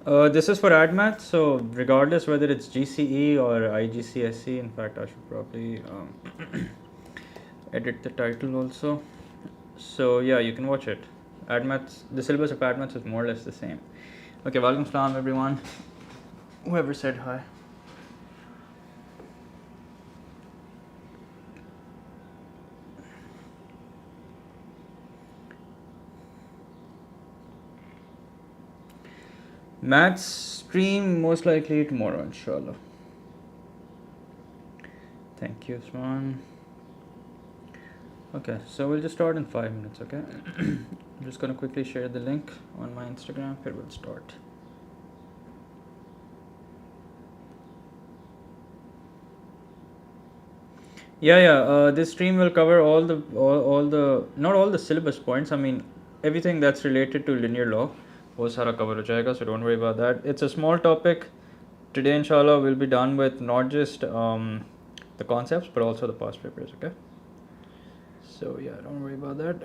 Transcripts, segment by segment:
This is for AdMath, so regardless whether it's GCE or IGCSE, in fact, I should probably edit the title also. So yeah, you can watch it. AdMath, the syllabus of AdMath is more or less the same. Okay, welcome salam everyone. Whoever said hi. Maths stream most likely tomorrow, inshallah. Thank you, Swan. Okay, so we'll just start in 5 minutes, okay? I'm just gonna quickly share the link on my Instagram, here we'll start. Yeah, this stream will cover all the not all the syllabus points. I mean, everything that's related to linear law, wo sara cover ho jayega, so don't worry about that. It's a small topic. Today, inshallah, we'll be done with not just the concepts, but also the past papers, okay? So yeah, don't worry about that.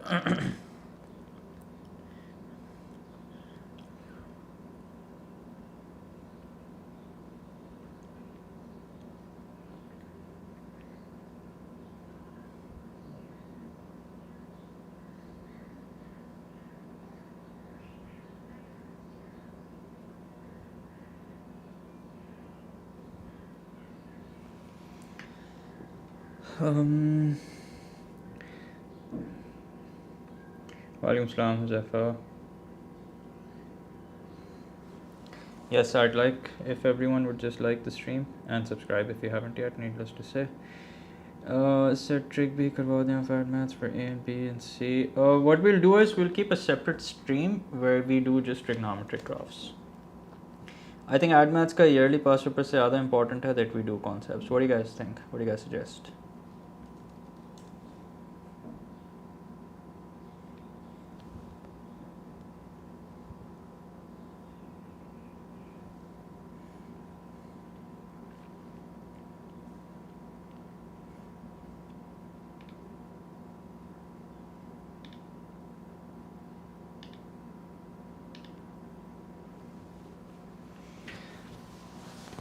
Walaikum salam, Huzaifa. Yes, I'd like if everyone would just like the stream and subscribe if you haven't yet, needless to say. Set trick B karwa dein for maths for A and B and C. What we'll do is we'll keep a separate stream where we do just trigonometric graphs. I think AdMaths ka yearly past paper se zyada important hai that we do concepts. What do you guys think? What do you guys suggest?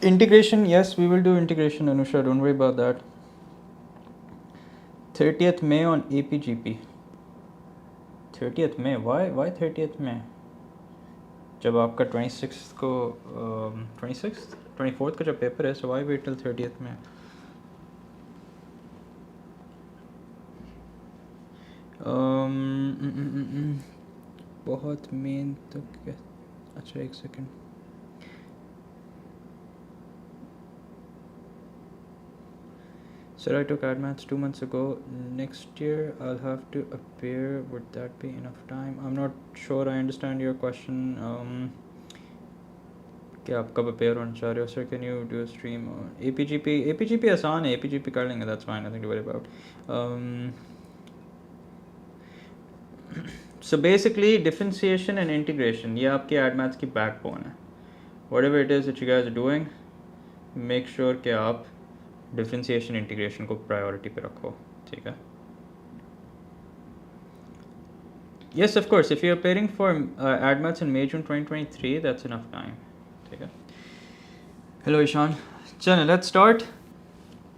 Integration, yes, we will do integration, Anusha, don't worry about that. 30th May on APGP. 30th May, why 30th May? जब आपका 26th को 26th 24th का जब paper है, so why wait till 30th May? बहुत main तो क्या, अच्छा एक second. Sir, I took AdMaths 2 months ago. Next year I'll have to appear. Would that be enough time? I'm not sure I understand your question. क्या आप कब appear होना चाह रहे हो? Sir, can you do a stream on APGP? APGP आसान है, APGP कर लेंगे, that's fine, nothing to worry about. So basically differentiation and integration, ये आपके AdMaths की backbone है. Whatever it is that you guys are doing, make sure कि आप डिफ्रेंसिएशन इंटीग्रेशन को प्रायोरिटी पे रखो, ठीक है? Yes, of course, if you're preparing for AdMaths in May June 2023, that's enough time, ठीक है? Hello Ishan. Chalo, let's start.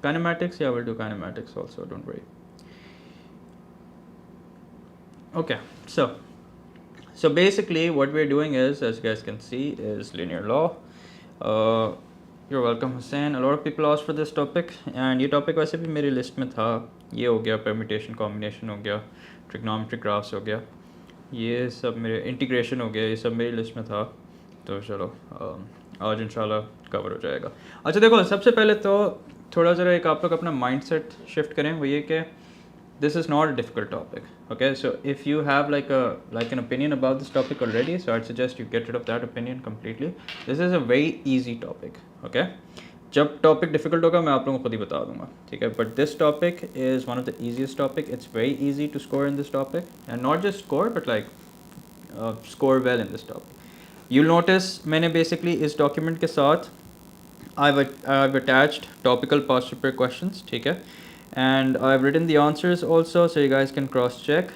Kinematics, yeah, we'll do kinematics also, don't worry. Okay, so basically what we're doing is, as you guys can see, is linear law. You're welcome, Hussein. A lot of people asked for this topic, and ये topic वैसे भी मेरी list में था. ये हो गया, permutation combination हो गया, trigonometric graphs हो गया, ये सब मेरे integration हो गया, ये सब मेरी list में था. तो चलो आज इंशाल्लाह कवर हो जाएगा. अच्छा देखो, सबसे पहले तो थोड़ा ज़रा एक आप लोग अपना mindset shift करें. वो ये कि this is not a difficult topic, okay? So if you have like an opinion about this topic already, so I'd suggest you get rid of that opinion completely. This is a very easy topic, okay? जब topic difficult होगा मैं आप लोगों को खुद ही बता दूंगा, ठीक है? But this topic is one of the easiest topic. It's very easy to score in this topic, and not just score but like score well in this topic. You'll notice मैंने basically इस document के साथ I've attached topical past paper questions, ठीक है? And I've written the answers also, so you guys can cross check.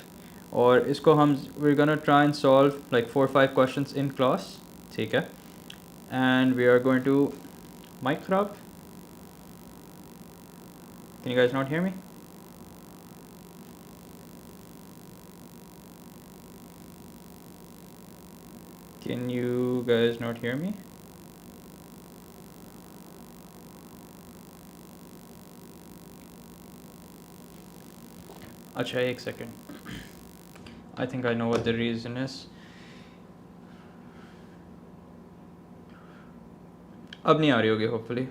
और इसको हम we're gonna try and solve like 4 or 5 questions in class, ठीक है? and we are going to mic खराब. Can you guys not hear me? Can you guys not hear me? अच्छा एक second. I think I know what the reason is. अब नहीं आ रही होगी hopefully.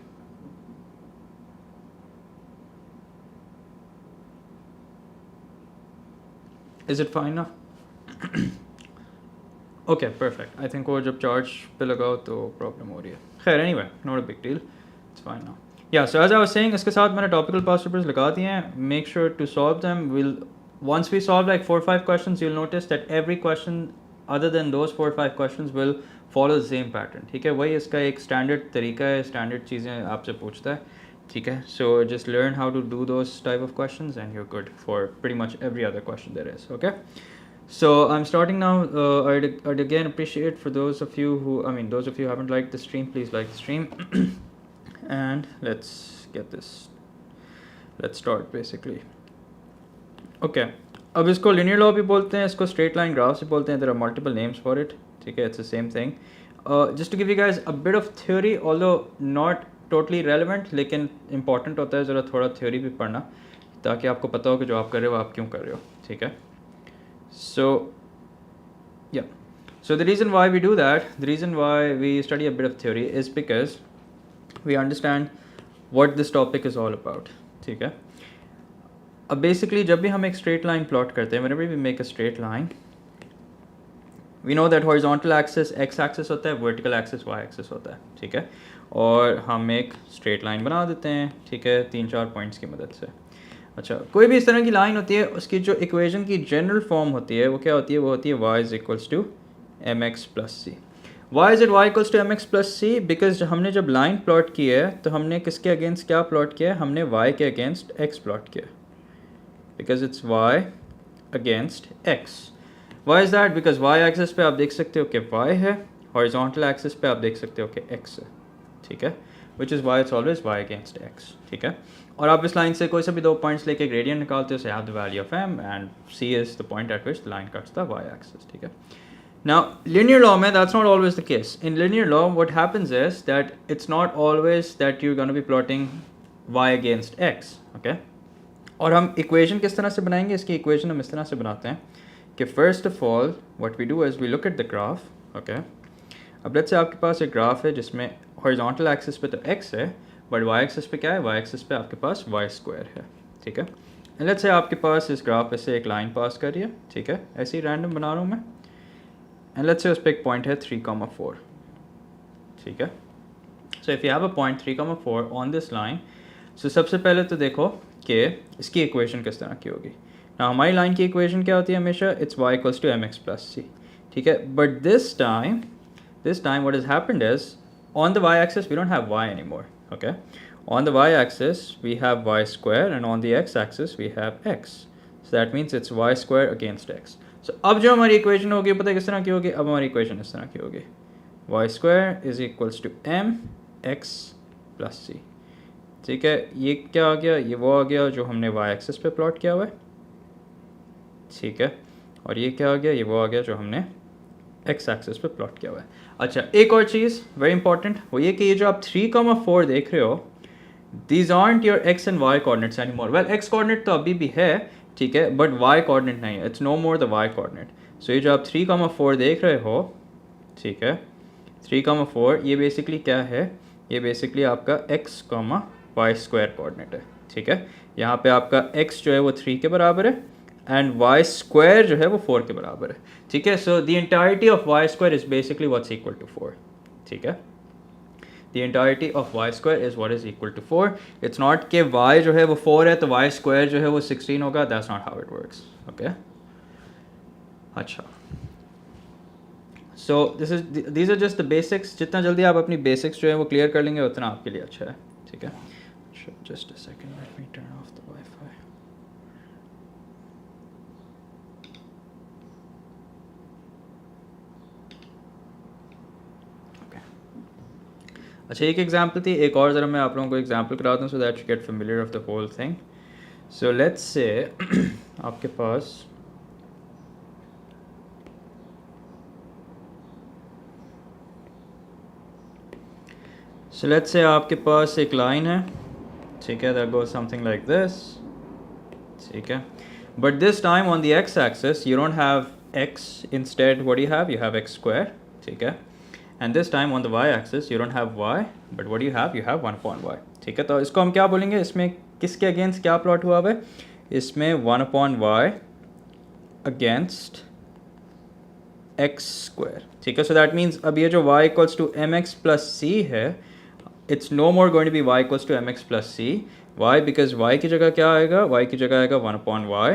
Is it fine now? Okay, perfect. I think वो जब charge पे लगाओ तो problem हो रही है. खैर anyway, not a big deal. It's fine now. Yeah, so as I was saying, इसके साथ मैंने topical past papers लगा दिए हैं. Make sure to solve them. Once we solve like 4 or 5 questions, you'll notice that every question other than those 4 or 5 questions will follow the same pattern. ठीक है, वही इसका एक standard तरीका है, standard चीज़ें आपसे पूछता है. ठीक है, so just learn how to do those type of questions and you're good for pretty much every other question there is. Okay, so I'm starting now. I'd again appreciate for those of you who haven't liked the stream, please like the stream. And let's start basically. Okay, अब इसको linear law भी बोलते हैं, इसको straight line graphs भी बोलते हैं. There are multiple names for it. ठीक है, it's the same thing. Just to give you guys a bit of theory, although not totally relevant, लेकिन important होता है ज़रा थोड़ा theory भी पढ़ना, ताकि आपको पता हो कि जो आप कर रहे हो आप क्यों कर रहे हो. ठीक है, so yeah, so the reason why we do that, the reason why we study a bit of theory is because we understand what this topic is all about. ठीक है, अब बेसिकली जब भी हम एक स्ट्रेट लाइन प्लॉट करते हैं, whenever we make a straight line, we know that horizontal axis x axis होता है, vertical axis y axis होता है. ठीक है, और हम एक स्ट्रेट लाइन बना देते हैं. ठीक है, 3-4 पॉइंट्स की मदद से. अच्छा, कोई भी इस तरह की लाइन होती है, उसकी जो इक्वेशन की जनरल फॉर्म होती है वो क्या होती है? वो होती है y is equals to mx plus C. Why is it y equals to mx plus C? Because हमने जब लाइन प्लॉट की है तो हमने किसके अगेंस्ट क्या प्लॉट किया है? हमने y के अगेंस्ट x प्लॉट किया. Because it's y against x. Why is that? Because y axis पे आप देख सकते हो कि y है, हॉरिजॉन्टल एक्सिस पे आप देख सकते हो कि x है. ठीक है, which is why it's always y against x. ठीक है, और आप इस लाइन से कोई से भी 2 पॉइंट्स लेके ग्रेडियंट निकालते हो, so you have the value of m and c is the point at which the line cuts the y axis. ठीक है, now linear law में that's not always the case. In linear law what happens is that it's not always that you're going to be plotting y against x. Okay, और हम equation किस तरह से बनाएंगे? इसकी इक्वेशन हम इस तरह से बनाते हैं कि first of all what we do is we look at the graph. Okay, अब लेट्स से आपके पास एक ग्राफ है जिसमें हॉरिजॉन्टल एक्सिस पे तो x है, बट y एक्सिस पे क्या है? y एक्सिस पे आपके पास y स्क्वायर है. ठीक है, एंड लेट्स से आपके पास इस ग्राफ पे से एक लाइन पास कर रही है. ठीक है, ऐसे ही रैंडम बना रहा हूँ मैं, एंड लेट्स से उस पर एक पॉइंट है 3,4. ठीक है, so if you have a point 3,4 on this line, so सबसे पहले तो देखो कि इसकी इक्वेशन किस तरह की होगी. ना हमारी लाइन की इक्वेशन क्या होती है हमेशा? It's y equals to mx plus C. ठीक है, but this time what has happened is on the y axis we don't have y anymore. Okay, on the y axis we have y square and on the x axis we have x, so that means it's y square against x. So अब जो हमारी equation होगी पता है किस तरह की होगी? अब हमारी इक्वेशन इस तरह की होगी, y square is equals to m x plus C. ठीक है, ये क्या आ गया? ये वो आ गया जो हमने y एक्सिस पे प्लॉट किया हुआ है. ठीक है, और ये क्या आ गया? ये वो आ गया जो हमने x एक्सिस पे प्लॉट किया हुआ है. अच्छा, एक और चीज़ वेरी इंपॉर्टेंट, वो ये कि ये जो आप 3,4 देख रहे हो, these art your x and y coordinates any more. Well, x coordinate तो अभी भी है, ठीक है, बट y कोऑर्डिनेट नहीं है. It's no more the y coordinate. So ये जो आप 3,4 देख रहे हो, ठीक है, 3,4 ये बेसिकली क्या है? ये बेसिकली आपका x, y स्क्वायर कोऑर्डिनेट है. ठीक है, यहाँ पे आपका x जो है वो 3 के बराबर है एंड y स्क्वायर जो है वो 4 के बराबर है. ठीक है, so the entirety of y square is basically what's equal to 4. ठीक है, the entirety of y square is what is equal to 4. It's not कि y जो है वो 4 है तो y स्क्वायर जो है वो 16 होगा. That's not how it works. Okay, अच्छा, so these are just the basics. जितना जल्दी आप अपनी बेसिक्स जो है वो क्लियर कर लेंगे उतना आपके लिए अच्छा है. ठीक है, just a second, let me turn off the wifi. Okay, अच्छा एक एग्जांपल थी, एक और ज़रा मैं आप लोगों को एग्जांपल कराता हूँ so that you get familiar of the whole thing. So let's say आपके पास So let's say आपके पास एक लाइन है, ठीक है, that goes something like this, ठीक है, but this time on the x-axis you don't have x, instead what do you have? You have x square, ठीक है, and this time on the y-axis you don't have y, but what do you have? You have 1 upon y, ठीक है. तो इसको हम क्या बोलेंगे, इसमें किसके अगेंस्ट क्या प्लॉट हुआ है, इसमें 1 upon y against x square, ठीक है. So that means अब ये जो y equals to mx plus c है, it's no more going to be y equals to mx plus c. Why? Because y की जगह क्या आएगा, y की जगह आएगा 1 upon y,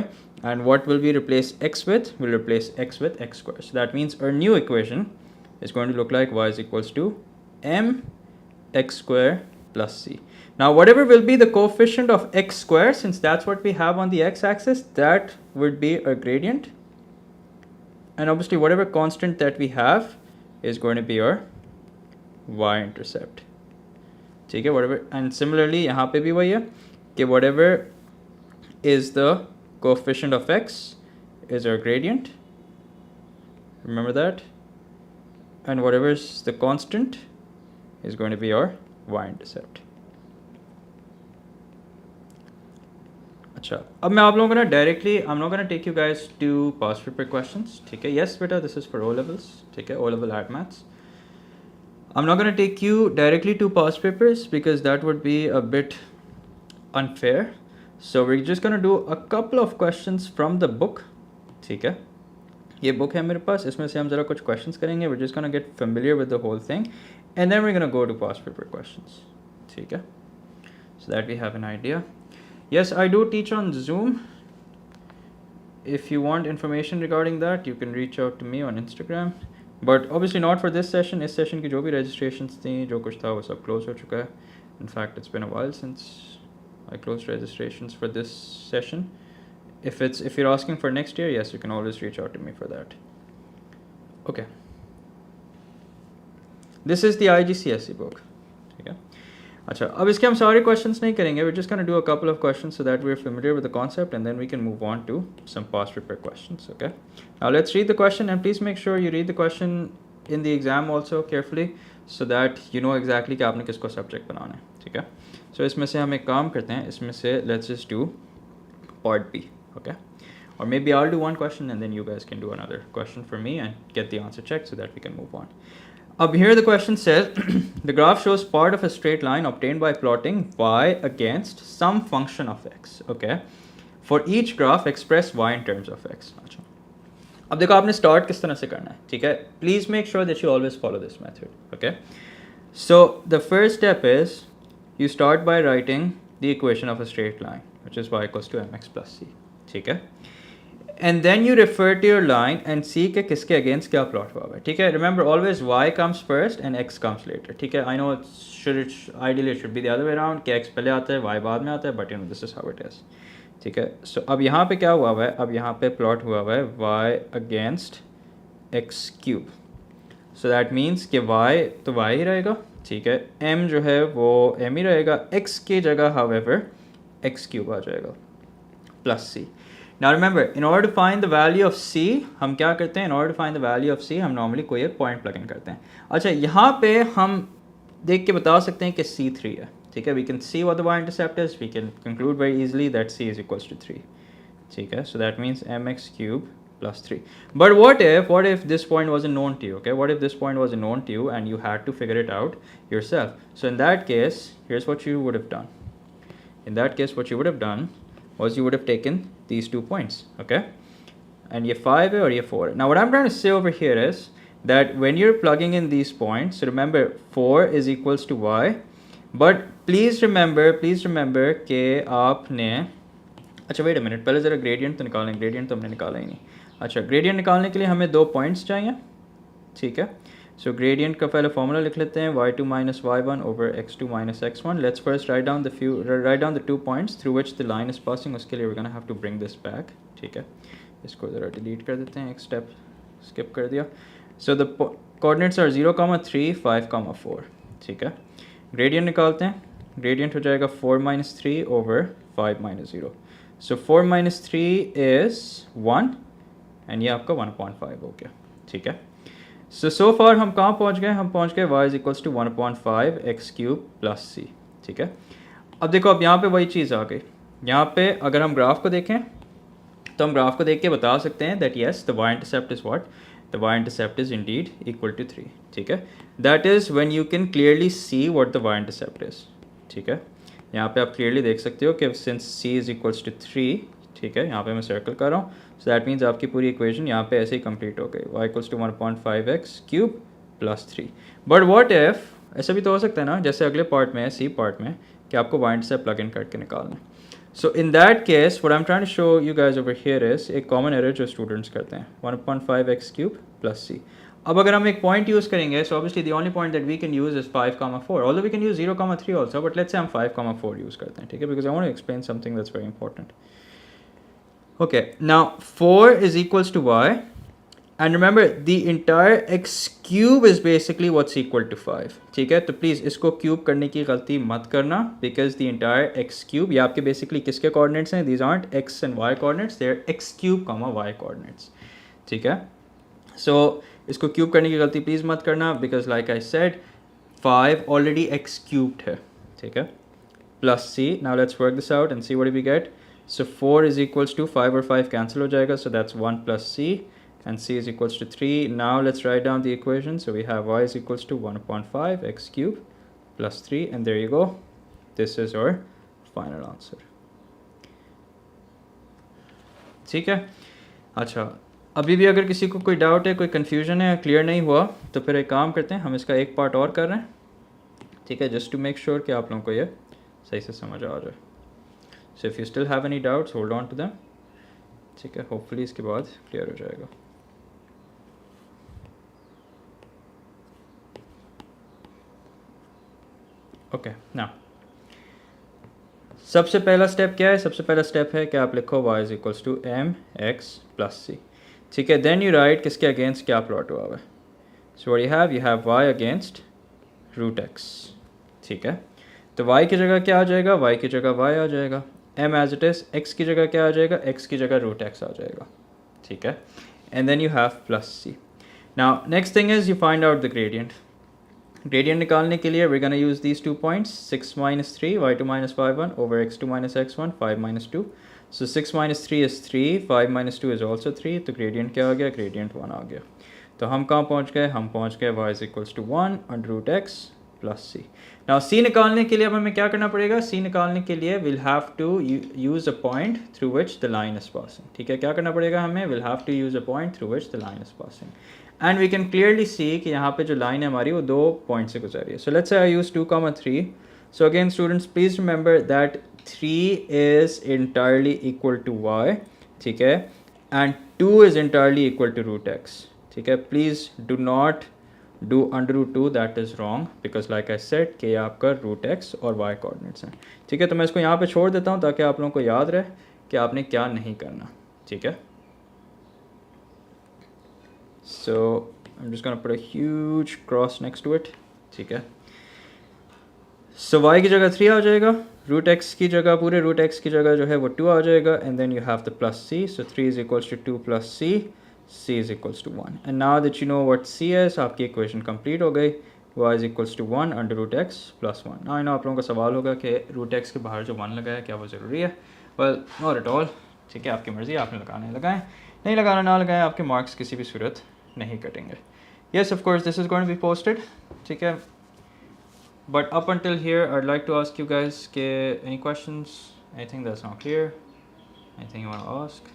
and what will we replace x with? We'll replace x with x square. So that means our new equation is going to look like y is equals to m x square plus c. Now whatever will be the coefficient of x square, since that's what we have on the x-axis, that would be our gradient, and obviously whatever constant that we have is going to be our y-intercept, ठीक है, whatever. And similarly यहाँ पे भी वही है कि whatever is the coefficient of x is our gradient, remember that, and whatever is the constant is going to be our y-intercept. अच्छा अब मैं आप लोगों को ना directly I'm not gonna take you guys to past paper questions, ठीक है. Yes बेटा, this is for O levels, ठीक है, O level art maths. I'm not going to take you directly to past papers because that would be a bit unfair. So we're just going to do a couple of questions from the book, ठीक है. ये book है मेरे पास, इसमें से हम ज़रा कुछ questions करेंगे. We're just going to get familiar with the whole thing and then we're going to go to past paper questions, ठीक है. So that we have an idea. Yes, I do teach on Zoom. If you want information regarding that, you can reach out to me on Instagram. But obviously not for this session. इस session की जो भी registrations थी, जो कुछ था वो सब close हो चुका है. In fact, it's been a while since I closed registrations for this session. If you're asking for next year, yes, you can always reach out to me for that. Okay. This is the IGCSE book. ठीक है. अच्छा अब इसके हम सारे questions नहीं करेंगे. We're just going to do a couple of questions so that we're familiar with the concept and then we can move on to some past paper questions. Okay. Now let's read the question and please make sure you read the question in the exam also carefully so that you know exactly कि आपने किसको subject बनाना है. ठीक है. So इसमें से हम एक काम करते हैं. इसमें से let's just do part B. Okay. Or maybe I'll do one question and then you guys can do another question for me and get the answer checked so that we can move on. Up here the question says the graph shows part of a straight line obtained by plotting y against some function of x. Okay. For each graph express y in terms of x. अच्छा अब देखो आपने start किस तरह से करना है, ठीक है. Please make sure that you always follow this method. Okay. So the first step is you start by writing the equation of a straight line, which is y equals to mx plus c. ठीक है. And then you refer to your line and see कि किसके against क्या plot हुआ है, ठीक है. Remember always y comes first and x comes later, ठीक है. I know ideally it should be the other way around कि x पहले आता है y बाद में आता है, but you know this is how it is, ठीक है. So अब यहाँ पे क्या हुआ है, अब यहाँ पे plot हुआ है y against x cube. So that means कि y तो y ही रहेगा, ठीक है. m जो है वो m ही रहेगा. x की जगह however x cube आ जाएगा plus c. Now remember, in order to find the value of c, हम क्या करते हैं, in order to find the value of c हम normally कोई एक point plug in करते हैं. अच्छा यहाँ पे हम देख के बता सकते हैं कि c3 है, ठीक है. We can see what the y-intercept is. We can conclude very easily that c is equals to 3, ठीक है. So that means mx cube plus 3. But what if this point wasn't known to you, okay? What if this point wasn't known to you and you had to figure it out yourself? So in that case, here's what you would have done. In that case, what you would have done was you would have taken these 2 points, okay? And ये 5 है और ये 4 है. Now what I'm trying to say over here is that when you're plugging in these points, so remember 4 is equals to y, but please remember कि आपने, अच्छा wait a minute, पहले ज़रा gradient तो निकालें. gradient तो हमने निकाला ही नहीं. अच्छा gradient निकालने के लिए हमें 2 points चाहिए, ठीक है. So gradient का पहले formula लिख लेते हैं, y2 minus y1 over x2 minus x1. Let's first write down the 2 points through which the line is passing. उसके लिए we're gonna have to bring this back, ठीक है. इसको ज़रा delete कर देते हैं, एक step skip कर दिया. So the coordinates are 0, 3, 5, 4, ठीक है. ग्रेडियंट निकालते हैं, ग्रेडियंट हो जाएगा 4 minus 3 over 5 minus 0. So 4 minus 3 is 1 and ये आपका 1/5 हो गया. ठीक है. सो फार हम कहाँ पहुँच गए, हम पहुँच गए y is equals to 1/5 x cube plus C. ठीक है. अब देखो, अब यहाँ पे वही चीज़ आ गई. यहाँ पे अगर हम ग्राफ को देखें तो हम ग्राफ को देख के बता सकते हैं that yes the y intercept is what, the y intercept is indeed equal to 3. ठीक है. That is when you can clearly see what the y intercept is. ठीक है. यहाँ पे आप क्लियरली देख सकते हो कि since c is equals to 3, ठीक है, यहाँ पे मैं सर्कल कर रहा हूँ, सो दैट मीन्स आपकी पूरी इक्वेशन यहाँ पे ऐसे ही कंप्लीट हो गई, y equals to 1/5 x cube plus 3. But what if, ऐसा भी तो हो सकता है ना, जैसे अगले पार्ट में है, सी पार्ट में, कि आपको y इंटरसेप्ट प्लग इन करके निकालना है. So in that case what I am trying to show you guys over here is एक कॉमन एरर जो स्टूडेंट्स करते हैं, 1/5 एक्स क्यूब प्लस सी. अब अगर हम एक पॉइंट यूज़ करेंगे, so obviously the only point that we can use is 5,4, although we can use 0,3 also, but let's say हम 5,4 यूज़ करते हैं. ठीक है, because I want to explain something that's very important. Okay, now 4 is equals to y, and remember the entire x cube is basically what's equal to 5. ठीक है, तो please इसको cube करने की गलती मत करना, because the entire x cube, ये आपके basically किसके coordinates हैं, these aren't x and y coordinates, they are x cube comma y coordinates. ठीक है, so इसको क्यूब करने की गलती प्लीज़ मत करना, because like I said 5 already x cubed है. ठीक है, plus c, now let's work this out and see what do we get. So 4 is equals to 5 और 5 cancel हो जाएगा, so that's 1 plus c, and c is equals to 3. Now let's write down the equation. So we have y is equals to 1/5 x cube plus 3, and there you go. This is our final answer. ठीक है. अच्छा, अभी भी अगर किसी को कोई doubt है, कोई कन्फ्यूजन है, क्लियर नहीं हुआ, तो फिर एक काम करते हैं, हम इसका एक पार्ट और कर रहे हैं. ठीक है, जस्ट टू मेक श्योर कि आप लोगों को ये सही से समझ आ जाए. So if you still have any doubts, hold on to them. ठीक है, hopefully इसके बाद clear हो जाएगा. Okay, now सबसे पहला स्टेप क्या है? सबसे पहला स्टेप है कि आप लिखो y is equals to mx plus c. ठीक है, then you write किसके against क्या प्लॉट हुआ है. So what you have y against root x. ठीक है, तो y की जगह क्या आ जाएगा? y की जगह y आ जाएगा. m as it is, x की जगह क्या आ जाएगा? x की जगह root x आ जाएगा. ठीक है, and then you have plus c. Now next thing is you find out the gradient. Gradient निकालने के लिए we're gonna use these 2 points, 6 minus 3 y2 minus y1 over x2 minus x1 5 minus 2. So 6 minus 3 is 3, 5 minus 2 is also 3, तो gradient क्या आ गया? Gradient 1 आ गया. तो हम कहाँ पहुँच गए? हम पहुँच गए y is equals to 1 under root x plus C. Now see निकालने के लिए अब हमें क्या करना पड़ेगा? सी निकालने के लिए will have to use a point through which the line is passing. ठीक है, क्या करना पड़ेगा हमें? Will have to use a point through which the line is passing, and we can clearly see कि यहाँ पे जो लाइन है हमारी वो 2 पॉइंट से गुजर रही है. So let's say I use 2,3. So again students please remember that 3 is entirely equal to y. ठीक है, and 2 is entirely equal to root x. ठीक है, please do not do under root 2, that is wrong, because like I said कि आपका root x और y coordinates हैं. ठीक है, तो मैं इसको यहाँ पे छोड़ देता हूँ ताकि आप लोगों को याद रहे कि आपने क्या नहीं करना. ठीक है, so I'm just gonna put a huge cross next to it. ठीक है, so y की जगह 3 आ जाएगा, root x की जगह, पूरे root x की जगह जो है वो 2 आ जाएगा, and then you have the plus c. So 3 is equals to 2 plus c. c is equals to 1, and now that you know what c is, आपकी equation complete हो गई. y is equals to 1 under root x plus 1. now I know आप लोगों का सवाल होगा कि root x के बाहर जो 1 लगाया क्या वो ज़रूरी है? well not at all. ठीक है, आपकी मर्ज़ी, आपने लगाना है लगाएं, नहीं लगाना ना लगाएं, आपके मार्क्स किसी भी सूरत नहीं कटेंगे. yes of course this is going to be posted. ठीक है, but up until here I'd like to ask you guys के any questions, anything that's not clear, anything you want to ask?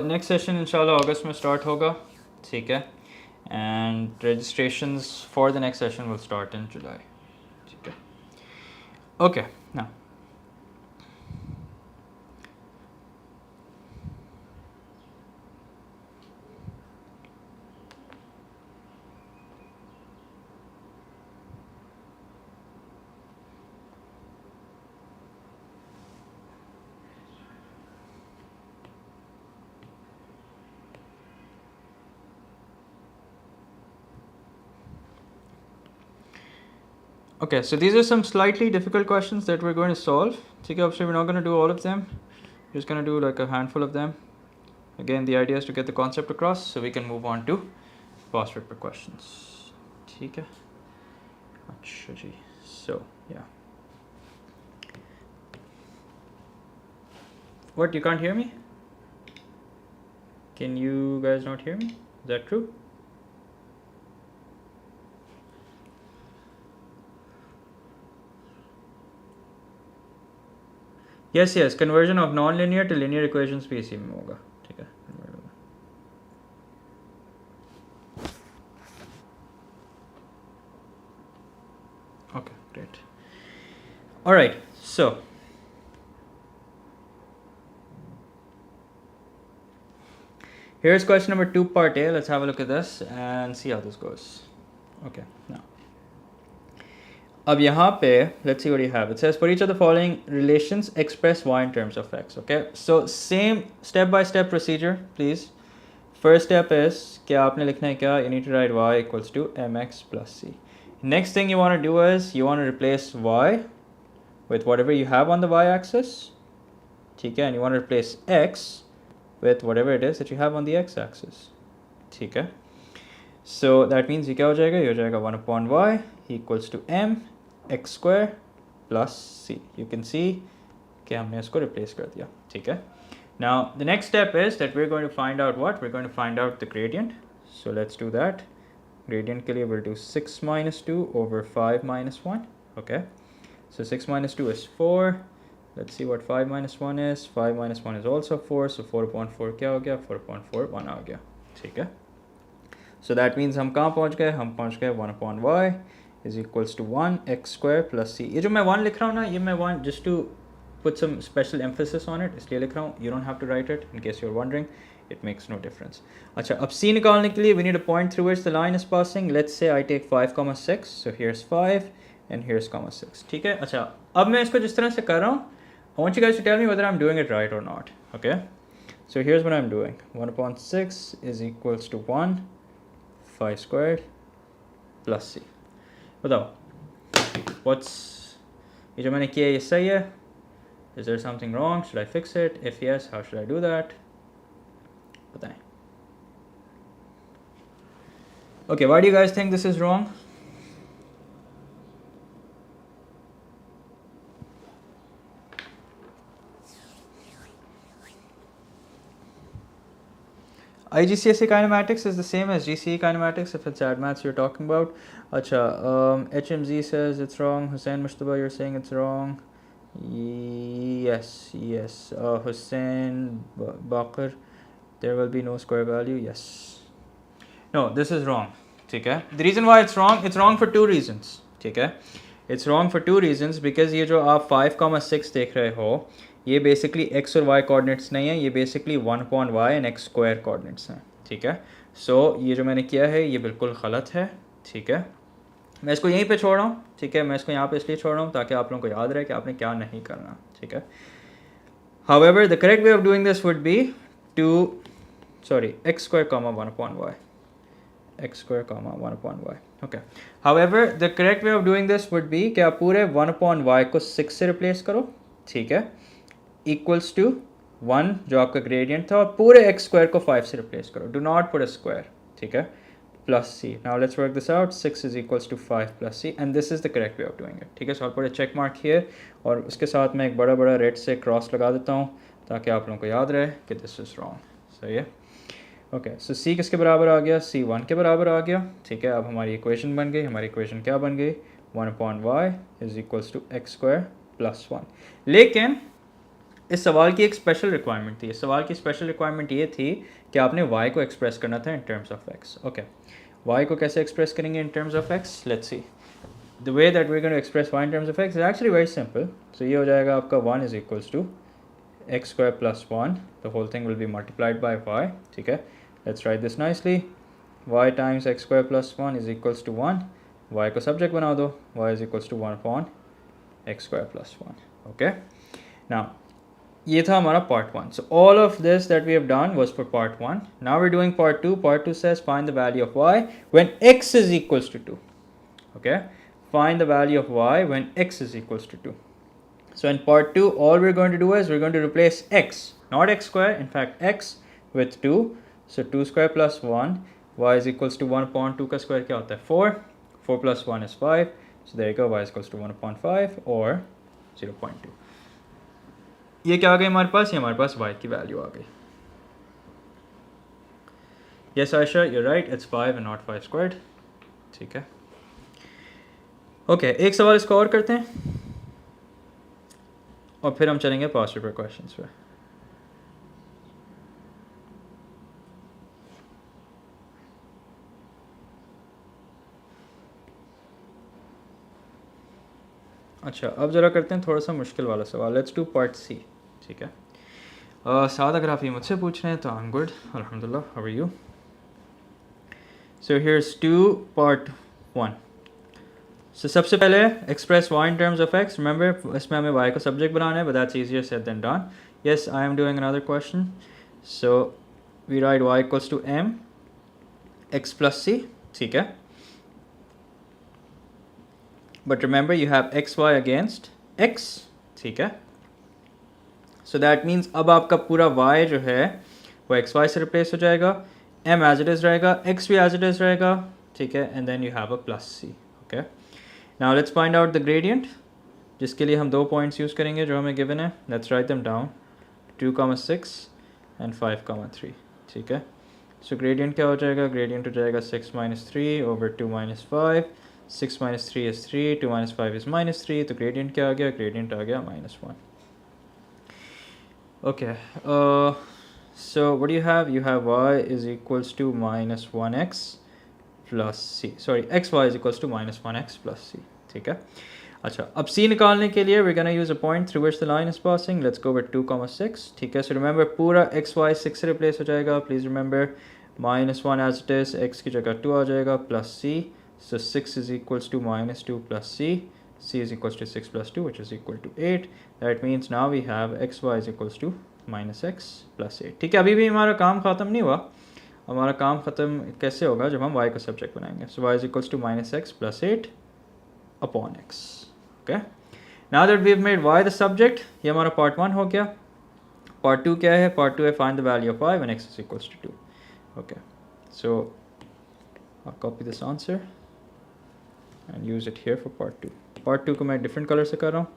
Next session इंशाल्लाह अगस्त में start होगा. ठीक है, and registrations for the next session will start in July. ठीक है, okay. Now Okay, so these are some slightly difficult questions that we're going to solve. Okay, obviously we're not going to do all of them. We're just going to do like a handful of them. Again, the idea is to get the concept across so we can move on to past paper questions. Okay. So, yeah. What, you can't hear me? Can you guys not hear me? Is that true? Yes, yes, conversion of non-linear to linear equations भी इसी में होगा. ठीक है. Okay, great. All right, so here's question number 2, part A. Let's have a look at this and see how this goes. Okay, now. अब यहाँ पे let's see what you have. It says for each of the following relations express y in terms of x. Okay, so same step-by-step procedure, please. First step is कि आपने लिखना है क्या? You need to write y equals to mx plus c. Next thing you want to do is you want to replace y with whatever you have on the y-axis. ठीक है, and you want to replace x with whatever it is that you have on the x-axis. ठीक है. So that means ये क्या हो जाएगा? ये हो जाएगा 1 upon y equals to m x square plus c. You can see कि हमने इसको replace कर दिया. ठीक है. Now the next step is that we're going to find out what? We're going to find out the gradient. So let's do that. Gradient के लिए we'll do 6 minus 2 over 5 minus 1. Okay. So 6 minus 2 is 4. Let's see what 5 minus 1 is. 5 minus 1 is also 4. So 4 upon 4 क्या हो गया? 4 upon 4 1 आ गया. ठीक है. So that means हम कहाँ पहुँच गए? हम पहुँच गए 1 upon y is equals to 1 x square plus c. ये जो मैं 1 लिख रहा हूँ ना, ये मैं 1 just to put some special emphasis on it इसलिए लिख रहा हूँ. You don't have to write it in case you're wondering. It makes no difference. अच्छा, अब c निकालने के लिए we need a point through which the line is passing. Let's say I take 5, 6. So here's 5 and here's 6. ठीक है. अच्छा, अब मैं इसको जिस तरह से कर रहा हूँ, I want you guys to tell me whether I'm doing it right or not. Okay. So here's what I'm doing. 1 upon 6 is equals to 1 5 squared plus c. बताओ, what's ये जो मैंने किया ये सही है? Is there something wrong? Should I fix it? If yes, how should I do that? बताएं. Okay, why do you guys think this is wrong? IGCSE kinematics is the same as GCE kinematics if it's admaths you're talking about. Acha, HMZ says it's wrong. Hussein Mushtaba, you're saying it's wrong. Yes. Hussein Bakr, there will be no square value. Yes. No, this is wrong. Okay. The reason why it's wrong for 2 reasons. Okay. It's wrong for 2 reasons because ये जो आप 5, 6 देख रहे हो, ये basically x और y coordinates नहीं है, ये basically 1 upon y and x square coordinates हैं. ठीक है. सो ये जो मैंने किया है ये बिल्कुल गलत है. ठीक है. मैं इसको यहीं पे छोड़ रहा हूँ. ठीक है. मैं इसको यहाँ पे इसलिए छोड़ रहा हूँ ताकि आप लोगों को याद रहे कि आपने क्या नहीं करना. ठीक है. However, the correct way of doing this would be x square comma 1 upon y. x square comma 1 upon y. Okay. However, the correct way of doing this would be कि आप पूरे 1 upon y को 6 से replace करो. ठीक है. equals to 1 जो आपका gradient था और पूरे x square को 5 से replace करो. Do not put a square. ठीक है. Plus c. Now let's work this out. 6 is equals to 5 plus c and this is the correct way of doing it. ठीक है. So I'll put a check mark here और उसके साथ मैं एक बड़ा red से cross लगा देता हूँ ताकि आप लोगों को याद रहे कि this is wrong. सही है. Okay. So c किसके बराबर आ गया? c 1 के बराबर आ गया. ठीक है. अब हमारी equation बन गई. हमारी equation क्या बन गई? 1 upon y is equals to x square plus 1. लेकिन इस सवाल की एक स्पेशल रिक्वायरमेंट थी. इस सवाल की स्पेशल रिक्वायरमेंट ये थी कि आपने y को एक्सप्रेस करना था in terms of x. Okay. y को कैसे एक्सप्रेस करेंगे in terms of x? Let's see. The way that we are going to express y in terms of x is actually very simple. So ये हो जाएगा आपका 1 is equals to x square plus 1. The whole thing will be multiplied by y. ठीक है. Let's write this nicely. y times x square plus 1 is equals to 1. y को subject बना दो. y is equals to 1 upon x square plus 1. Okay. Now ये था हमारा part 1. So all of this that we have done was for part 1. Now we're doing part 2. Part 2 says find the value of y when x is equals to 2. Okay. find the value of y when x is equals to 2. So in part 2, all we're going to do is we're going to replace x, not x square, in fact x with 2. So 2 square plus 1, y is equals to 1 upon 2 का square क्या होता है 4, 4 plus 1 is 5, so there you go, y is equals to 1 upon 5 or 0.2. ये क्या आ गई हमारे पास, ये हमारे पास y की वैल्यू आ गई. Yes Aisha, you're right, it's 5 and not 5 squared. ठीक है. ओके, एक सवाल इसको और करते हैं और फिर हम चलेंगे पास्ट पेपर क्वेश्चंस पे. अच्छा, अब ज़रा करते हैं थोड़ा सा मुश्किल वाला सवाल. Let's do part C. ठीक है. साद अगर आप ये मुझसे पूछ रहे हैं तो आई एम गुड, अल्हम्दुलिल्लाह. How are you? So here's to part 1. सो सबसे पहले express y in terms of x. Remember इसमें हमें y को सब्जेक्ट बनाना है, but that's easier said than done. Yes, I am doing another question. So we write y equals to m x plus c. ठीक है. But remember you have X Y against x. ठीक है. So that means अब आपका पूरा y जो है वो एक्स वाई से रिप्लेस हो जाएगा, m एज इट इज़ रहेगा, x भी एज इट इज़ रहेगा. ठीक है. And then you have a plus c. Okay. Now let's find out the gradient, जिसके लिए हम 2 पॉइंट्स यूज़ करेंगे जो हमें गिवन है. Let's write them down. 2,6 and 5,3. ठीक है. सो ग्रेडियंट क्या हो जाएगा? ग्रेडियंट हो जाएगा 6 minus 3 over 2 minus 5. 6 minus 3 is 3, 2 minus 5 is minus 3. तो ग्रेडियंट क्या आ गया? ग्रेडियंट आ गया -1. Okay, so what do you have? You have y is equals to minus 1x plus c. Sorry, xy is equals to minus 1x plus c. ठीक है. अच्छा, अब c निकालने के लिए we're gonna use a point through which the line is passing. Let's go with 2,6. ठीक है. So remember पूरा xy 6 से replace हो जाएगा. Please remember -1 as it is, x की जगह 2 आ जाएगा plus c. So 6 is equals to minus 2 plus c. c is equals to 6 plus 2, which is equal to 8. That means now we have xy is equals to minus x plus 8. ठीक है. अभी भी हमारा काम ख़त्म नहीं हुआ. हमारा काम ख़त्म कैसे होगा? जब हम y को सब्जेक्ट बनाएंगे. So y is equals to minus x plus 8 upon x. Okay. Now that we've made y the subject, ये हमारा part 1 हो गया. Part 2 क्या है? Part 2 है find the value of y when x is equals to 2. Okay. So I'll copy this answer and use it here for part 2. Part 2 को मैं different color से कर रहा हूँ.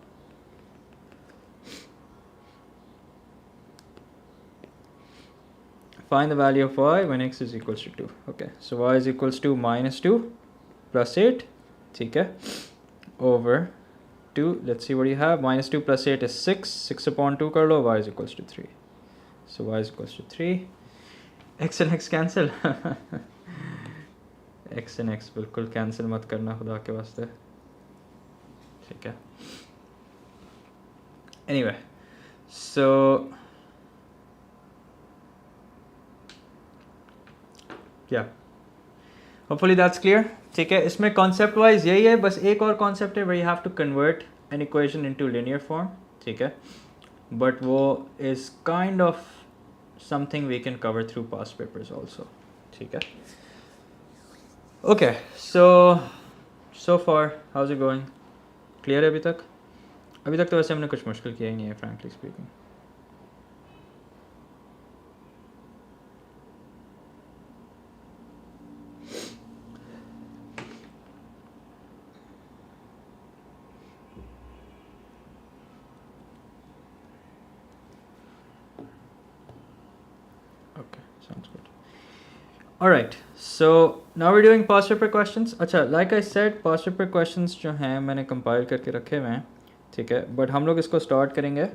Find the value of y when x is equals to 2. Okay, so y is equals to minus 2 plus 8. ठीक है. Over 2. Let's see what you have. Minus 2 plus 8 is 6. 6 upon 2 कर लो. Y is equals to 3. So y is equals to 3. X and x cancel. x and x बिल्कुल cancel मत करना खुदा के वास्ते. ठीक है. Anyway, so yeah, hopefully that's clear. ठीक है. इसमें concept wise यही है, बस एक और concept है where you have to convert an equation into linear form. ठीक है. But वो is kind of something we can cover through past papers also. ठीक है. Okay, so far how's it going? Clear है अभी तक? अभी तक तो वैसे हमने कुछ मुश्किल किया ही नहीं है, frankly speaking. Okay, sounds good. Alright, so now we're doing past paper questions. अच्छा, like I said, past paper questions जो हैं मैंने compile करके रखे हुए हैं. ठीक है. बट हम लोग इसको स्टार्ट करेंगे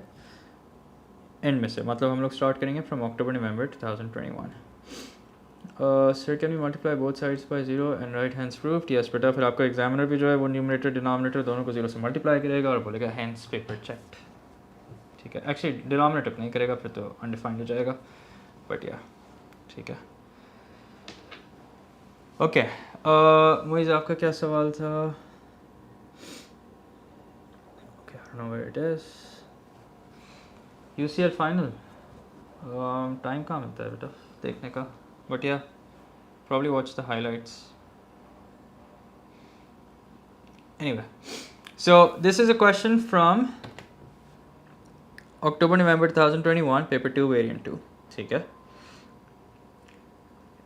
एंड में से, मतलब हम लोग स्टार्ट करेंगे from October November 2021. Sir can you multiply both sides by 0 and right hands proved? Yes बेटा. फिर आपका एग्जामिनर भी जो है वो न्यूमरेटर डिनोमिनेटर दोनों को 0 से मल्टीप्लाई करेगा और बोलेगा हैंड्स पेपर चेक्ड. ठीक है. एक्चुअली डिनोमिनेटर नहीं करेगा, फिर तो अनडिफाइंड हो जाएगा, बट या ठीक है. ओके. मुइज़ आपका क्या सवाल था? Okay, I don't know where it is. UCL final. Time कहाँ मिलता है बेटा देखने का? But yeah, probably watch the highlights. Anyway, so this is a question from October-November 2021, paper 2, variant 2. ठीक है.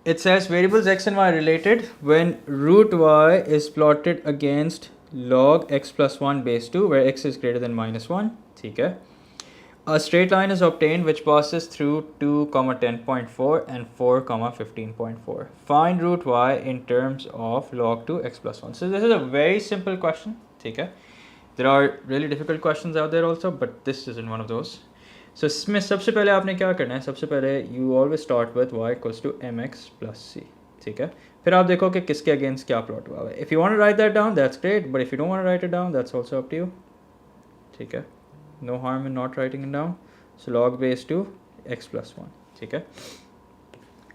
It says variables x and y are related when root y is plotted against log x plus 1 base 2 where x is greater than minus 1. ठीक है. A straight line is obtained which passes through 2, 10.4 and 4, 15.4. Find root y in terms of log 2 x plus 1. So this is a very simple question. ठीक है. There are really difficult questions out there also, but this isn't one of those. So इसमें सबसे पहले आपने क्या करना है, सबसे पहले you always start with y equals to mx plus c. ठीक है. फिर आप देखो कि किसके अगेंस्ट क्या प्लॉट हुआ है. If you want to write that down, that's great, but if you don't want to write it down, that's also up to you. ठीक है. No harm in not writing it down. So log base 2 x plus 1. ठीक है.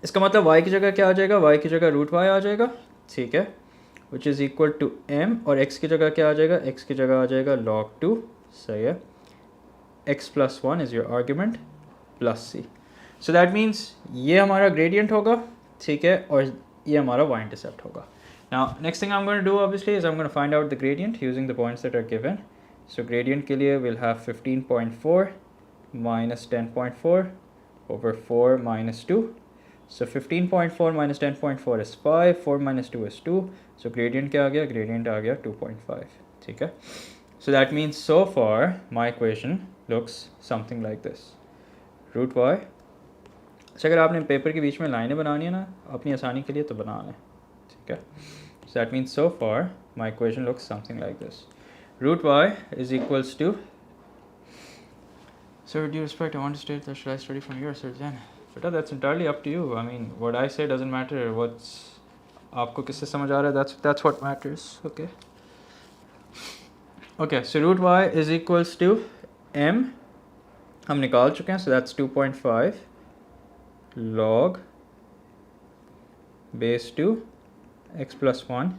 इसका मतलब y की जगह क्या आ जाएगा, y की जगह रूट y आ जाएगा. ठीक है. Which is equal to m और x की जगह क्या आ जाएगा, x की जगह आ जाएगा log 2. सही है. x plus 1 is your argument plus c. So that means ये हमारा gradient होगा. ठीक है. और ये हमारा y intercept होगा. Now next thing I'm going to do obviously is I'm going to find out the gradient using the points that are given. So gradient के लिए we'll have 15.4 minus 10.4 over 4 minus 2. So 15.4 minus 10.4 is 5, 4 minus 2 is 2. So gradient क्या आ गया, gradient आ गया 2.5. ठीक है. So that means so far my equation looks something like this. Root y. अच्छा अगर आपने पेपर के बीच में लाइनें बनानी है ना अपनी आसानी के लिए तो बना लें. ठीक है. So that means so far my equation looks something like this. Root y is equals to, so with due respect I want to state that should I study from your search then? But that's entirely up to you. I mean what I say doesn't matter. What's आपको किससे समझ आ रहा है, that's what matters. Okay. Okay, so root y is equals to m हम निकाल चुके हैं, so that's 2.5 log base 2 x plus 1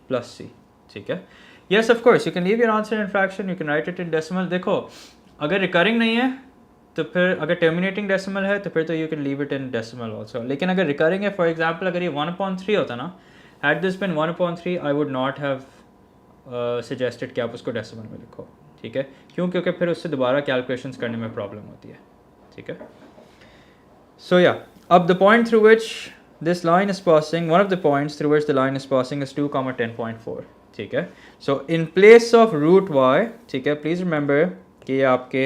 plus c. ठीक है. Yes, of course, you can leave your answer in fraction, you can write it in decimal. देखो अगर recurring नहीं है तो फिर अगर terminating decimal है तो फिर तो you can leave it in decimal also. लेकिन अगर recurring है, for example अगर ये 1/3 होता ना, had this been 1/3 I would not have suggested कि आप उसको decimal में लिखो. ठीक है. क्यों? क्योंकि फिर उससे दोबारा calculations करने में problem होती है. ठीक है. So yeah, up the point through which this line is passing, one of the points through which the line is passing is 2, 10.4. ठीक है. So in place of root y, ठीक है, please remember कि ये आपके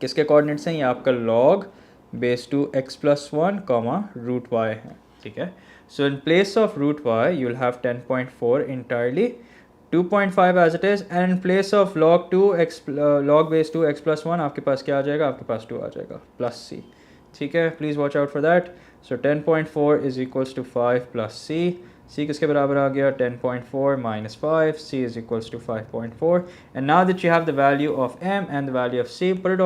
किसके कोऑर्डिनेट्स हैं, ये आपका log base 2 x plus 1 root y है. ठीक है. So in place of root y you will have 10.4 entirely, 2.5 as it is, and in place of log base 2 x plus 1 आपके पास क्या आ जाएगा, आपके पास 2 आ जाएगा plus c. ठीक है. Please watch out for that. So 10.4 is equals to 5 plus c. c किसके बराबर आ गया, 10.4 minus 5. c is equals to 5.4. And now that you have the value of m and the value of c, put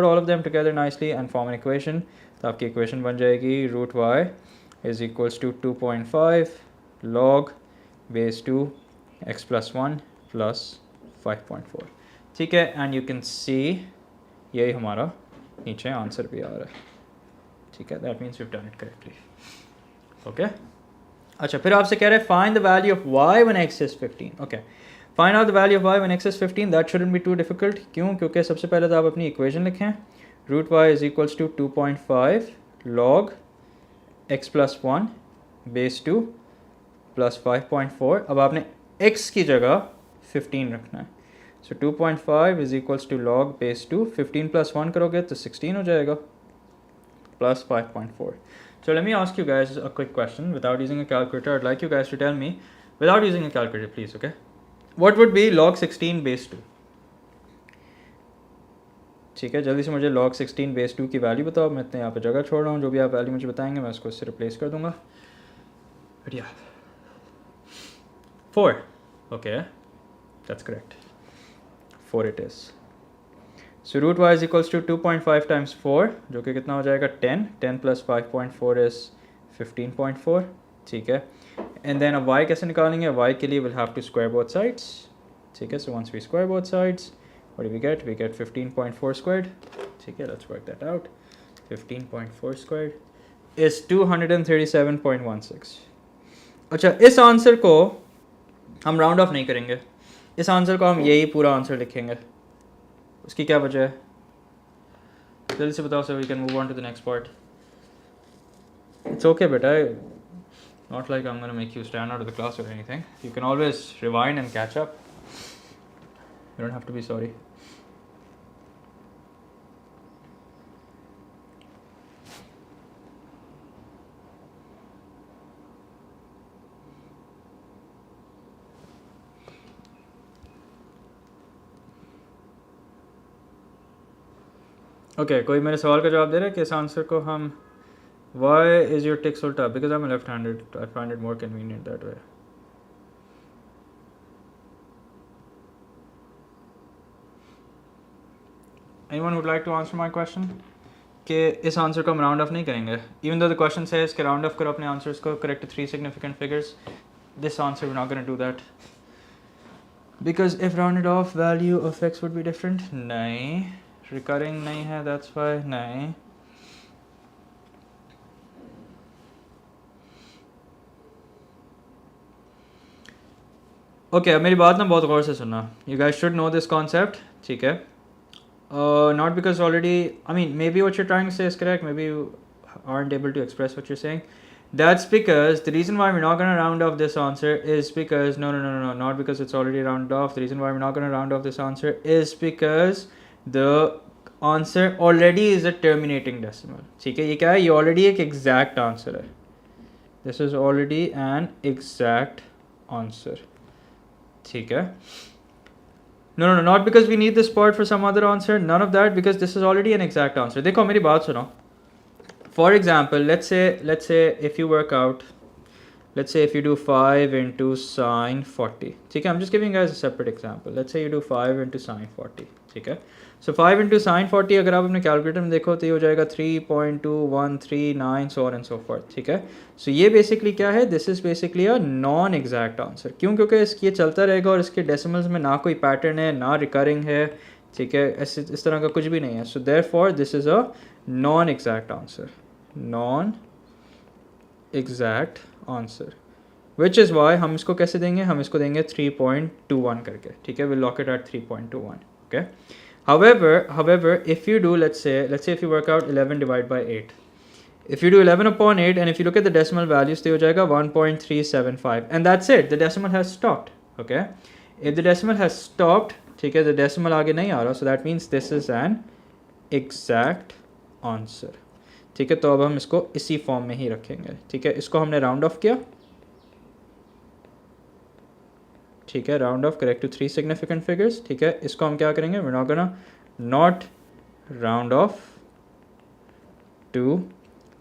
all of them together nicely and form an equation. तो आपकी equation बन जाएगी root y is equals to 2.5 log base 2 x plus 1 plus 5.4. ठीक है. And you can see यही हमारा नीचे answer भी आ रहा है. ठीक है. That means we've done it correctly. Okay. अच्छा, फिर आपसे कह रहे हैं find the value of y when x is 15. Okay. Find out the value of y when x is 15. That shouldn't be too difficult. क्यों? क्योंकि सबसे पहले तो आप अपनी equation लिखें. Root y is equals to 2.5 log x plus 1 base 2 plus 5.4. अब आपने x की जगह 15 रखना है. So 2.5 is equals to log base 2. 15 plus 1 करोगे तो 16 हो जाएगा plus 5.4. So let me ask you guys a quick question without using a calculator. I'd like you guys to tell me without using a calculator, please. Okay, what would be log 16 base 2? ठीक है. जल्दी से मुझे log 16 base 2 की value बताओ. मैं इतने यहाँ पे जगह छोड़ रहा हूँ. जो भी आप वैल्यू मुझे बताएंगे मैं उसको इससे रिप्लेस कर दूंगा. But yeah, 4. Okay, that's correct. 4 it is. So root y is equals to 2.5 times 4 जो कि कितना हो जाएगा 10. 10 plus 5.4 is 15.4. ठीक है. And then अब y कैसे निकालेंगे, y के लिए we'll have to square both sides. ठीक है. So once we square both sides, what do we get? We get 15.4 squared. ठीक है. Let's work that out. 15.4 squared is 237.16. अच्छा, इस आंसर को हम राउंड ऑफ नहीं करेंगे, इस आंसर को हम यही पूरा आंसर लिखेंगे। उसकी क्या वजह है, जल्दी से बताओ sir, we can move on to the next part. It's okay बेटा, not like I'm gonna make you stand out of the class or anything. You can always rewind and catch up. You don't have to be sorry. Okay, कोई मेरे सवाल का जवाब दे रहा है कि इस आंसर को हम why is your tick so tough? Because I'm a left-handed. I find it more convenient that way. Anyone would like to answer my question? कि इस आंसर को हम राउंड ऑफ नहीं करेंगे, even though the question says कि round of करो अपने answers को, correct 3 significant figures. This answer we're not going to do that because if rounded off value of x would be different. नहीं, recurring नहीं है, that's why नहीं. Okay अब मेरी बात ना बहुत गौर से सुनना, you guys should know this concept, ठीक है? Not because already, I mean maybe what you trying to say is correct, maybe you aren't able to express what you're saying. That's because the reason why we're not going to round off this answer is because no, not because it's already rounded off. The reason why we're not going to round off this answer is because the answer already is a terminating decimal. ठीक है, ये क्या है, ये already एक exact answer है. This is already an exact answer. ठीक है? No, not because we need this part for some other answer. None of that, because this is already an exact answer. देखो मेरी बात सुनो. For example, let's say if you work out, let's say if you do 5 into sine 40. ठीक है? I'm just giving you guys a separate example. Let's say you do 5 into sine 40. ठीक है? So 5 into sine 40 अगर आप अपने calculator में देखो तो ये हो जाएगा 3.2139 so on and so forth. ठीक है? So ये बेसिकली क्या है, this is basically a non exact answer. क्यों? क्योंकि ये चलता रहेगा और इसके डेसिमल्स में ना कोई पैटर्न है ना रिकरिंग है. ठीक है, ऐसे इस तरह का कुछ भी नहीं है. So therefore this is a non exact answer, non exact answer, which is why हम इसको कैसे देंगे, हम इसको देंगे 3.21 करके. ठीक है, will lock it at 3.21. Okay. However, if you do, let's say if you work out 11 divided by 8, if you do 11 upon 8 and if you look at the decimal values, तो हो जाएगा 1.375 and that's it. The decimal has stopped. Okay, if the decimal has stopped, ठीक है, the decimal आगे नहीं आ रहा, so that means this is an exact answer. ठीक है, तो अब हम इसको इसी फॉर्म में ही रखेंगे. ठीक है, इसको हमने राउंड ऑफ किया. ठीक है, round off correct to 3 significant figures. ठीक है, इसको हम क्या करेंगे, we're not gonna not round off to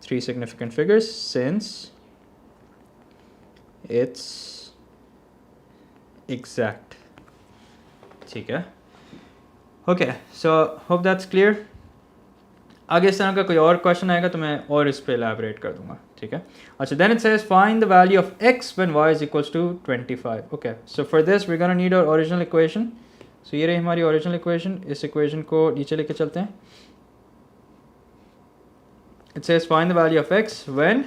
3 significant figures since it's exact. ठीक है, okay. So hope that's clear. आगे इस तरह का कोई और क्वेश्चन आएगा तो मैं और इस पे एलैबोरेट कर दूंगा. ठीक है, अच्छा. Then it says find the value of x when y is equals to 25. Okay, so for this we gonna need our original equation. So ये रही हमारी ओरिजिनल इक्वेशन. इस इक्वेशन को नीचे लेके चलते हैं. It says find the value of x when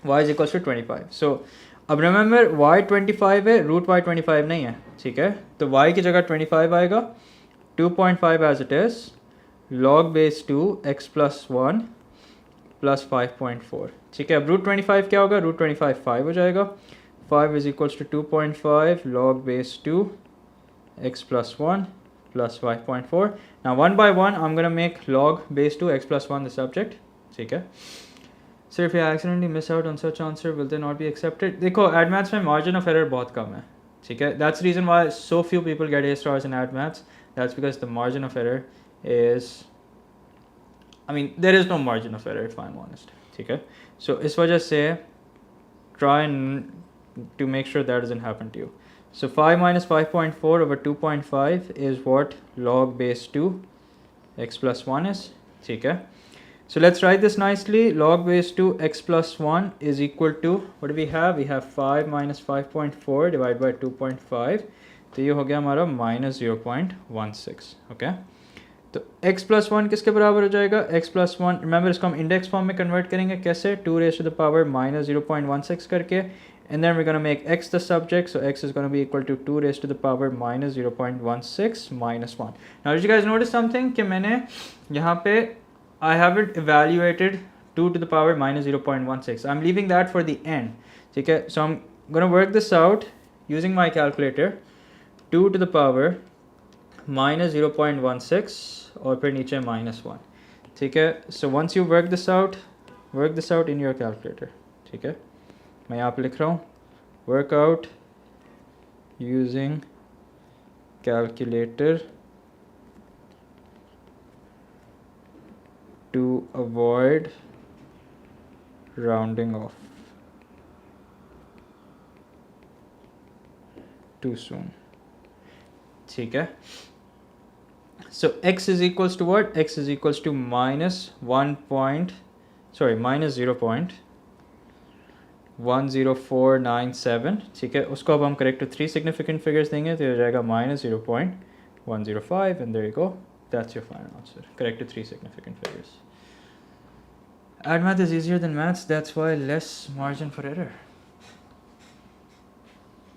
y is equals to 25. सो अब रिमेंबर y 25 है, रूट y 25 नहीं है. ठीक है, तो y की जगह 25 आएगा, 2.5 as it is, log base 2 x plus 1 plus 5.4. ठीक है, अब रूट 25 क्या होगा, रूट 25 5 हो जाएगा. 5 is equals to 2.5 log base 2 x plus 1 plus 5.4. Now one by one I'm going to make log base 2 x plus 1 the subject. ठीक है. So if you accidentally miss out on such answer, will they not be accepted? देखो add maths में margin of error बहुत कम है. ठीक है, that's the reason why so few people get A stars in ad maths. That's because the margin of error is, I mean there is no margin of error if I'm honest. ठीक है, so इस वजह से try to make sure that doesn't happen to you. So 5 minus 5.4 over 2.5 is what log base 2 x plus 1 is. ठीक है, so let's write this nicely. Log base 2 x plus 1 is equal to, what do we have, we have 5 minus 5.4 divided by 2.5. तो ये हो गया हमारा minus 0.16. Okay, तो x plus 1 किसके बराबर हो जाएगा, x प्लस 1, रिमेंबर इसको हम इंडेक्स फॉर्म में कन्वर्ट करेंगे. कैसे, 2 raised to the power minus 0.16 करके. and then we're going to make x the subject, so x is going to be equal to 2 raised to the power minus 0.16 minus 1. Now did you guys notice something कि मैंने यहाँ पे I have it evaluated 2 to the power minus 0.16. I'm leaving that for the end. ठीक है, so I'm going to work this out using my calculator. 2 to the power minus 0.16 और फिर नीचे minus 1. ठीक है, so once you work this out in your calculator. ठीक है, मैं यहाँ पे लिख रहा हूँ work out using calculator to avoid rounding off too soon. ठीक है, so x is equals to what? X is equals to minus 0.10497. ठीक है, उसको अब हम करेक्ट टू 3 सिग्निफिकेंट फिगर्स देंगे तो हो जाएगा minus 0.105 and there you go. That's your final answer. Correct to 3 significant figures. Add math is easier than maths, that's why less margin for error.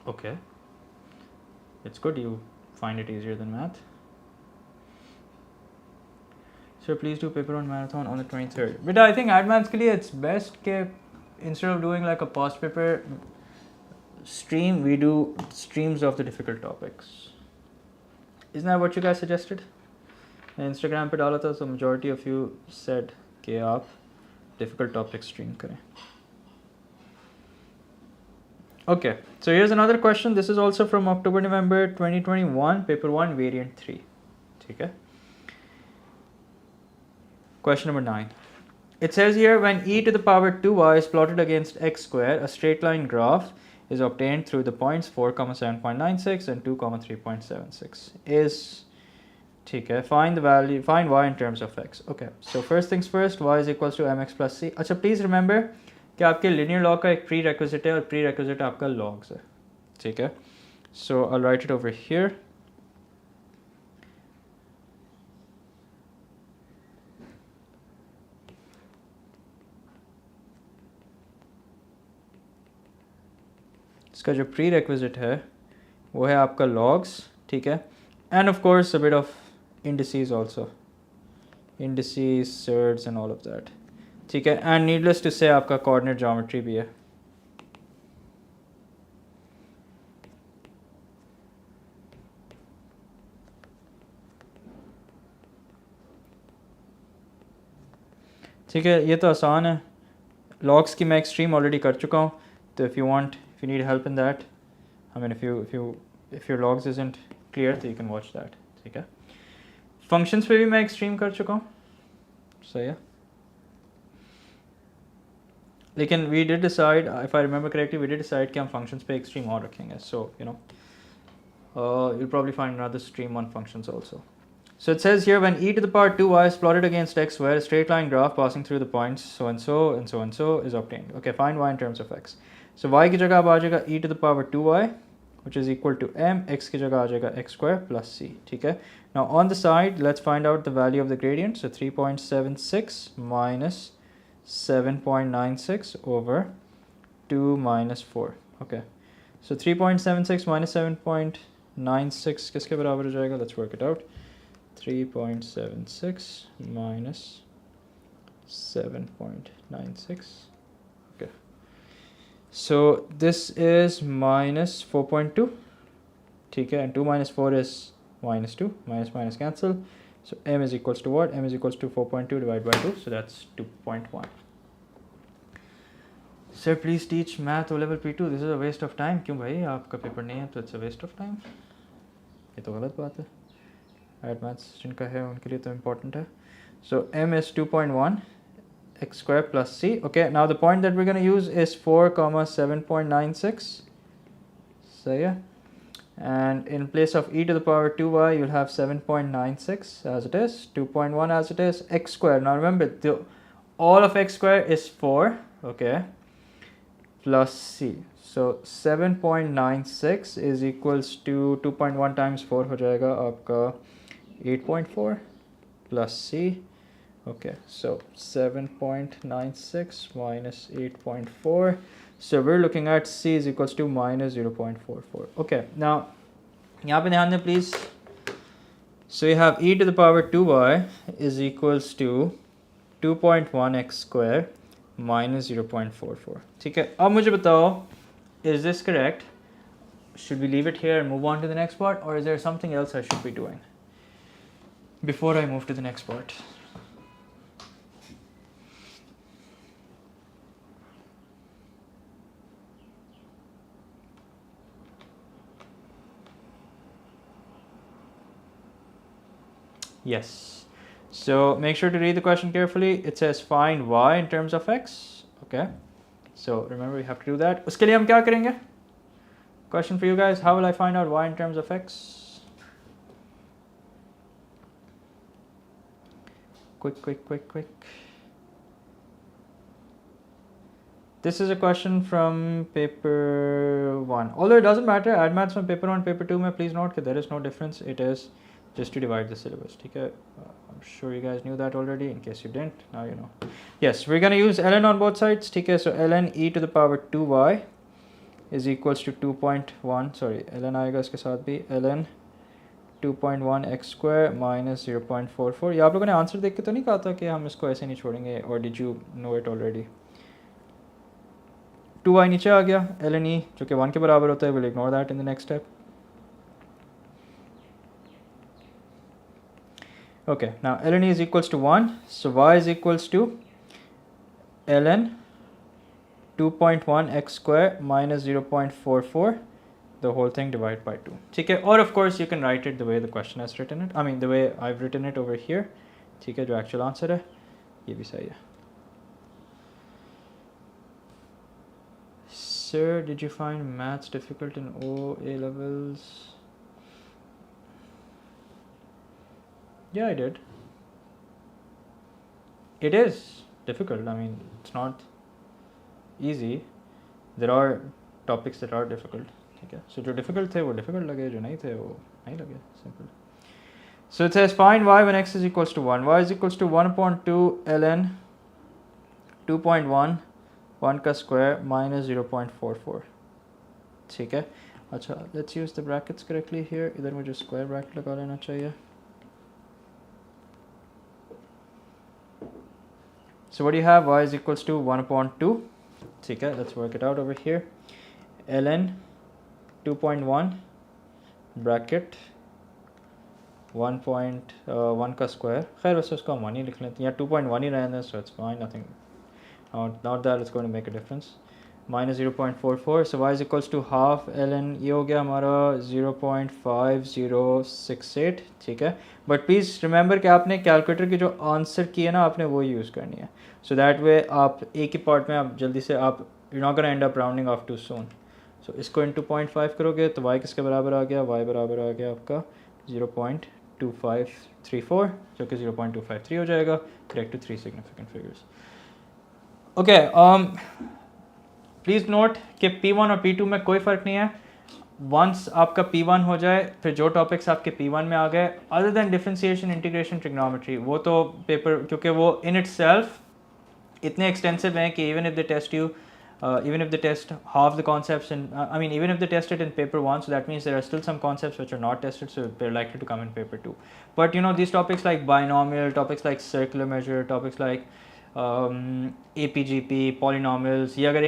Okay, it's good you find it easier than math. So please do paper on marathon on the 23rd. But I think add maths ke liye it's best ke instead of doing like a past paper stream, we do streams of the difficult topics. Isn't that what you guys suggested? Instagram पे डाला था, so majority of you said कि आप difficult topic stream करें. Okay, so here's another question. This is also from October-November 2021, paper 1, variant 3. ठीक है. Question number 9. It says here, when e to the power 2y is plotted against x square, a straight line graph is obtained through the points 4,7.96 and 2,3.76. Is ठीक है, find y in terms of x. Okay, so first things first, y is equals to mx plus c. अच्छा, please remember कि आपके linear log का एक prerequisite है और prerequisite आपका logs है. ठीक है, so I'll write it over here. इसका जो prerequisite है वो है आपका logs. ठीक है, and of course a bit of indices also, indices, surds and all of that. ठीक है, and needless to say आपका coordinate geometry भी है. ठीक है, ये तो आसान है. logs की मैं एक्सट्रीम ऑलरेडी कर चुका हूँ, तो if you need help in that, I mean if your logs isn't clear तो you can watch that. ठीक है, functions पे भी मैं एक्सट्रीम कर चुका हूँ, सही है. लेकिन we did decide, if I remember correctly, we did decide कि हम functions पे extreme और रखेंगे. So you know, you'll probably find another stream on functions also. So it says here, when e to the power 2y is plotted against x where a straight line graph passing through the points so and so and so and so is obtained. Okay, find y in terms of x. So y की जगह अब आ जाएगा e to the power 2y, which is equal to m. X की जगह आ जाएगा x square plus c. ठीक है. Now on the side, let's find out the value of the gradient. So 3.76 minus 7.96 over 2 minus 4. Okay, so 3.76 minus 7.96 किसके बराबर हो जाएगा? Let's work it out. 3.76 minus 7.96. Okay, so this is minus 4.2. ठीक है, and 2 minus 4 is minus 2. Minus minus cancel. So m is equals to what? M is equals to 4.2 divided by 2. So that's 2.1. Sir, please teach math O level P2. This is a waste of time. क्यों भाई, आपका paper नहीं है तो it's a waste of time? ये तो गलत बात है. Add maths जिनका है उनके लिए तो important है. So m is 2.1 x square plus c. Okay, now the point that we're going to use is 4 comma 7.96. So yeah, and in place of e to the power 2y you'll have 7.96 as it is, 2.1 as it is, x square. Now remember, all of x square is 4, okay, plus c. So 7.96 is equals to 2.1 times 4 हो जाएगा आपका 8.4 plus c. Okay, so 7.96 minus 8.4. So we're looking at c is equals to minus 0.44. Okay, now यहाँ पे ध्यान दें please. So you have e to the power 2y is equals to 2.1 x square minus 0.44. ठीक है, अब मुझे बताओ, is this correct? Should we leave it here and move on to the next part, or is there something else I should be doing before I move to the next part? Yes. So make sure to read the question carefully. It says find y in terms of x. Okay. So remember we have to do that. उसके लिए हम क्या करेंगे? Question for you guys. How will I find out y in terms of x? Quick. This is a question from paper 1. Although it doesn't matter, add maths from paper 1, paper 2 mein please note that there is no difference. It is just to divide the syllabus. Okay? I'm sure you guys knew that already. In case you didn't, now you know. Yes, we're going to use ln on both sides. Okay? So ln e to the power 2y is equals to 2.1. Sorry, ln आएगा इसके साथ भी ln 2.1 x square minus 0.44. ये आप लोगों ने answer देख के तो नहीं कहा था कि हम इसको ऐसे नहीं छोड़ेंगे, or did you know it already? 2y नीचे आ गया, ln e जो कि 1 के बराबर होता है, we'll ignore that in the next step. Okay, now ln e is equals to 1, so y is equals to ln 2.1 x square minus 0.44, the whole thing divided by 2. ठीक है, or of course you can write it the way the question has written it, I mean the way I've written it over here. ठीक है, जो actual answer है, ये भी सही है. Sir, did you find maths difficult in A levels? Yeah, I did. It is difficult. I mean, it's not easy. There are topics that are difficult. Okay, so जो difficult थे वो difficult लगे, जो नहीं थे वो नहीं लगे. Simple. So it says find y when x is equals to 1. Y is equals to 1 upon 2 ln 2.1 1 का square minus 0.44. ठीक है. अच्छा, let's use the brackets correctly here. इधर मुझे square bracket लगा लेना चाहिए. So what do you have? Y is equals to 1 upon 2. ठीक है, let's work it out over here. ln 2.1 bracket 1.1 का square. खैर वैसे उसको हम 1 ही लिख लेते हैं, या 2.1 ही रहने, so it's fine, nothing. Not that it's going to make a difference. Minus 0.44. So y is equals to half ln ये हो गया हमारा 0.5068. ठीक है, बट प्लीज़ रिमेंबर कि आपने कैलकुलेटर की जो आंसर की है ना, आपने वो यूज़ करनी है. सो दैट वे आप एक ही पार्ट में आप जल्दी से आप you not gonna end up rounding off too soon. So इसको इंटू 0.5 करोगे तो y किसके बराबर आ गया? y बराबर आ गया आपका 0.2534, जो कि 0.253 हो जाएगा. Correct to 3 significant figures. Okay, please note कि P1 और P2 में कोई फ़र्क नहीं है. वंस आपका P1 हो जाए, फिर जो टॉपिक्स आपके P1 में आ गए, other than differentiation, integration, trigonometry, वो तो पेपर, क्योंकि वो इन इट सेल्फ इतने एक्सटेंसिव हैं कि even if they test half the concepts, and I mean even if they test it in paper 1, so that means there are still some concepts which are not tested, so they're likely to come in paper 2. But you know, these topics like binomial, topics like circular measure, topics like APGP, polynomials, ये अगर